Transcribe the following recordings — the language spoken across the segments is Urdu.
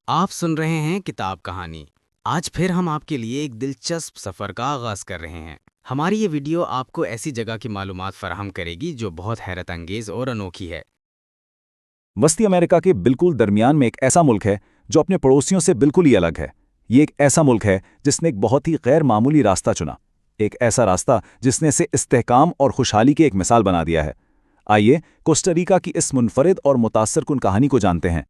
آپ سن رہے ہیں کتاب کہانی۔ آج پھر ہم آپ کے لیے ایک دلچسپ سفر کا آغاز کر رہے ہیں۔ ہماری یہ ویڈیو آپ کو ایسی جگہ کی معلومات فراہم کرے گی جو بہت حیرت انگیز اور انوکھی ہے۔ وسطی امریکہ کے بالکل درمیان میں ایک ایسا ملک ہے جو اپنے پڑوسیوں سے بالکل ہی الگ ہے۔ یہ ایک ایسا ملک ہے جس نے ایک بہت ہی غیر معمولی راستہ چنا، ایک ایسا راستہ جس نے اسے استحکام اور خوشحالی کی ایک مثال بنا دیا ہے۔ آئیے کوسٹا ریکا کی اس منفرد اور متاثر کن کہانی کو جانتے ہیں۔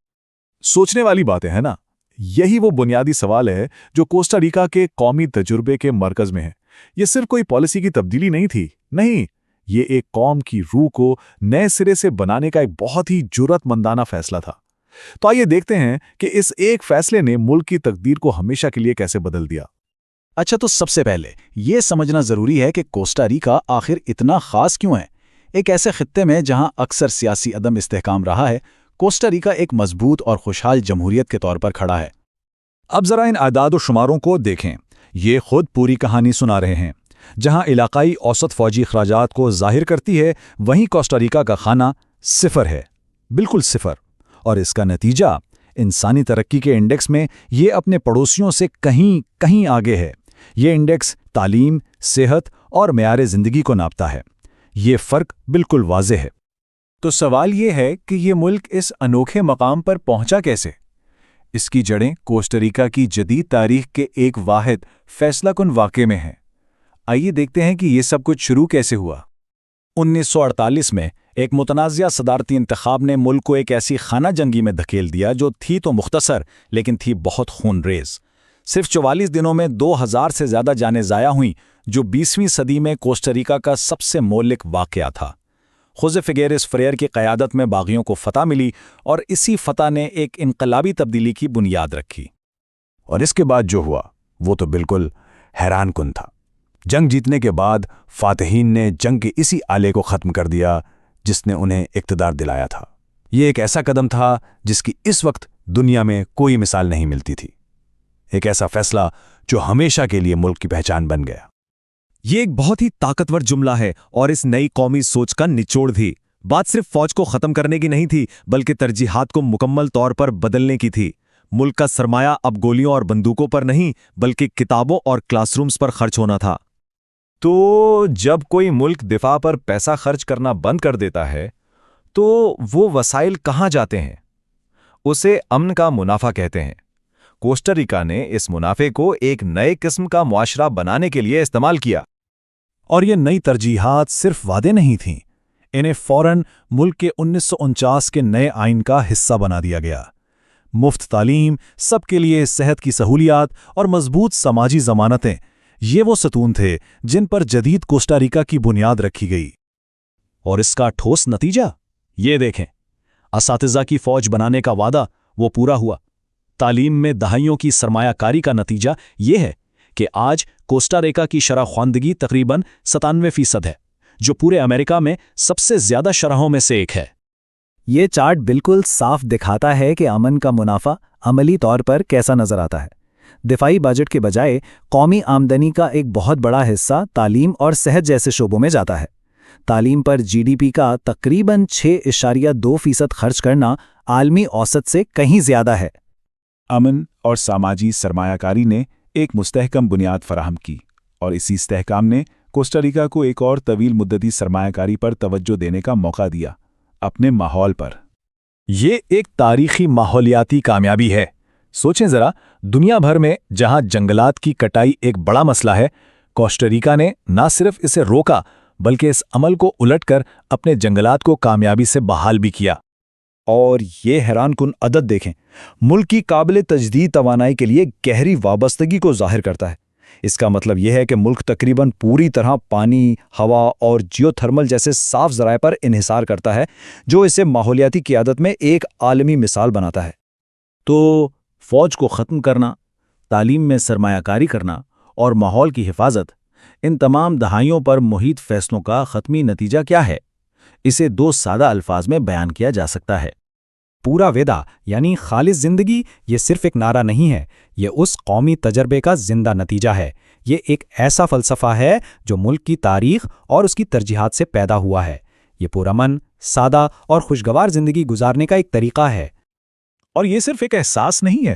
سوچنے والی باتیں ہیں نا، یہی وہ بنیادی سوال ہے جو کوسٹا ریکا کے قومی تجربے کے مرکز میں ہے۔ یہ صرف کوئی پالیسی کی تبدیلی نہیں تھی، نہیں، یہ ایک قوم کی روح کو نئے سرے سے بنانے کا ایک بہت ہی جرأت مندانہ فیصلہ تھا۔ تو آئیے دیکھتے ہیں کہ اس ایک فیصلے نے ملک کی تقدیر کو ہمیشہ کے لیے کیسے بدل دیا۔ اچھا، تو سب سے پہلے یہ سمجھنا ضروری ہے کہ کوسٹا ریکا آخر اتنا خاص کیوں ہے؟ ایک ایسے خطے میں جہاں اکثر سیاسی عدم استحکام رہا ہے، کوسٹا ریکا ایک مضبوط اور خوشحال جمہوریت کے طور پر کھڑا ہے۔ اب ذرا ان اعداد و شماروں کو دیکھیں، یہ خود پوری کہانی سنا رہے ہیں۔ جہاں علاقائی اوسط فوجی اخراجات کو ظاہر کرتی ہے، وہیں کوسٹا ریکا کا کھانا صفر ہے، بالکل صفر۔ اور اس کا نتیجہ انسانی ترقی کے انڈیکس میں یہ اپنے پڑوسیوں سے کہیں آگے ہے۔ یہ انڈیکس تعلیم، صحت اور معیار زندگی کو ناپتا ہے۔ یہ فرق بالکل واضح ہے۔ تو سوال یہ ہے کہ یہ ملک اس انوکھے مقام پر پہنچا کیسے؟ اس کی جڑیں کوسٹا ریکا کی جدید تاریخ کے ایک واحد فیصلہ کن واقعے میں ہیں۔ آئیے دیکھتے ہیں کہ یہ سب کچھ شروع کیسے ہوا۔ 1948 میں ایک متنازع صدارتی انتخاب نے ملک کو ایک ایسی خانہ جنگی میں دھکیل دیا جو تھی تو مختصر لیکن تھی بہت خون ریز۔ صرف 44 دنوں میں 2000 سے زیادہ جانیں ضائع ہوئیں، جو 20ویں صدی میں کوسٹا ریکا کا سب سے مہلک واقعہ تھا۔ خوزے فگیرس فریر کی قیادت میں باغیوں کو فتح ملی اور اسی فتح نے ایک انقلابی تبدیلی کی بنیاد رکھی۔ اور اس کے بعد جو ہوا وہ تو بالکل حیران کن تھا۔ جنگ جیتنے کے بعد فاتحین نے جنگ کے اسی آلے کو ختم کر دیا جس نے انہیں اقتدار دلایا تھا۔ یہ ایک ایسا قدم تھا جس کی اس وقت دنیا میں کوئی مثال نہیں ملتی تھی، ایک ایسا فیصلہ جو ہمیشہ کے لیے ملک کی پہچان بن گیا۔ یہ ایک بہت ہی طاقتور جملہ ہے اور اس نئی قومی سوچ کا نچوڑ تھی۔ بات صرف فوج کو ختم کرنے کی نہیں تھی، بلکہ ترجیحات کو مکمل طور پر بدلنے کی تھی۔ ملک کا سرمایہ اب گولیوں اور بندوقوں پر نہیں، بلکہ کتابوں اور کلاس رومز پر خرچ ہونا تھا۔ تو جب کوئی ملک دفاع پر پیسہ خرچ کرنا بند کر دیتا ہے تو وہ وسائل کہاں جاتے ہیں؟ اسے امن کا منافع کہتے ہیں۔ کوسٹا ریکا نے اس منافع کو ایک نئے قسم کا معاشرہ بنانے کے لیے استعمال کیا۔ اور یہ نئی ترجیحات صرف وعدے نہیں تھیں، انہیں فوراً ملک کے 1949 کے نئے آئین کا حصہ بنا دیا گیا۔ مفت تعلیم، سب کے لیے صحت کی سہولیات اور مضبوط سماجی ضمانتیں، یہ وہ ستون تھے جن پر جدید کوسٹا ریکا کی بنیاد رکھی گئی۔ اور اس کا ٹھوس نتیجہ یہ دیکھیں، اساتذہ کی فوج بنانے کا وعدہ وہ پورا ہوا۔ تعلیم میں دہائیوں کی سرمایہ کاری کا نتیجہ یہ ہے کہ آج کوسٹا ریکا کی شرح خواندگی تقریباً 97% ہے، جو پورے امریکہ میں سب سے زیادہ شرحوں میں سے ایک ہے۔ یہ چارٹ بالکل صاف دکھاتا ہے کہ امن کا منافع عملی طور پر کیسا نظر آتا ہے۔ دفاعی بجٹ کے بجائے قومی آمدنی کا ایک بہت بڑا حصہ تعلیم اور صحت جیسے شعبوں میں جاتا ہے۔ تعلیم پر جی ڈی پی کا تقریباً 6.2% خرچ کرنا عالمی اوسط سے کہیں زیادہ ہے۔ امن اور سماجی سرمایہ کاری نے ایک مستحکم بنیاد فراہم کی، اور اسی استحکام نے کوسٹا ریکا کو ایک اور طویل مدتی سرمایہ کاری پر توجہ دینے کا موقع دیا، اپنے ماحول پر۔ یہ ایک تاریخی ماحولیاتی کامیابی ہے۔ سوچیں ذرا، دنیا بھر میں جہاں جنگلات کی کٹائی ایک بڑا مسئلہ ہے، کوسٹا ریکا نے نہ صرف اسے روکا بلکہ اس عمل کو الٹ کر اپنے جنگلات کو کامیابی سے بحال بھی کیا۔ اور یہ حیران کن عدد دیکھیں، ملک کی قابل تجدید توانائی کے لیے گہری وابستگی کو ظاہر کرتا ہے۔ اس کا مطلب یہ ہے کہ ملک تقریباً پوری طرح پانی، ہوا اور جیو تھرمل جیسے صاف ذرائع پر انحصار کرتا ہے، جو اسے ماحولیاتی قیادت میں ایک عالمی مثال بناتا ہے۔ تو فوج کو ختم کرنا، تعلیم میں سرمایہ کاری کرنا اور ماحول کی حفاظت، ان تمام دہائیوں پر محیط فیصلوں کا حتمی نتیجہ کیا ہے؟ اسے 2 سادہ الفاظ میں بیان کیا جا سکتا ہے۔ پورا ویدا یعنی خالص زندگی یہ صرف ایک نعرہ نہیں ہے، یہ اس قومی تجربے کا زندہ نتیجہ ہے۔ یہ ایک ایسا فلسفہ ہے جو ملک کی تاریخ اور اس کی ترجیحات سے پیدا ہوا ہے۔ یہ پرامن، سادہ اور خوشگوار زندگی گزارنے کا ایک طریقہ ہے۔ اور یہ صرف ایک احساس نہیں ہے،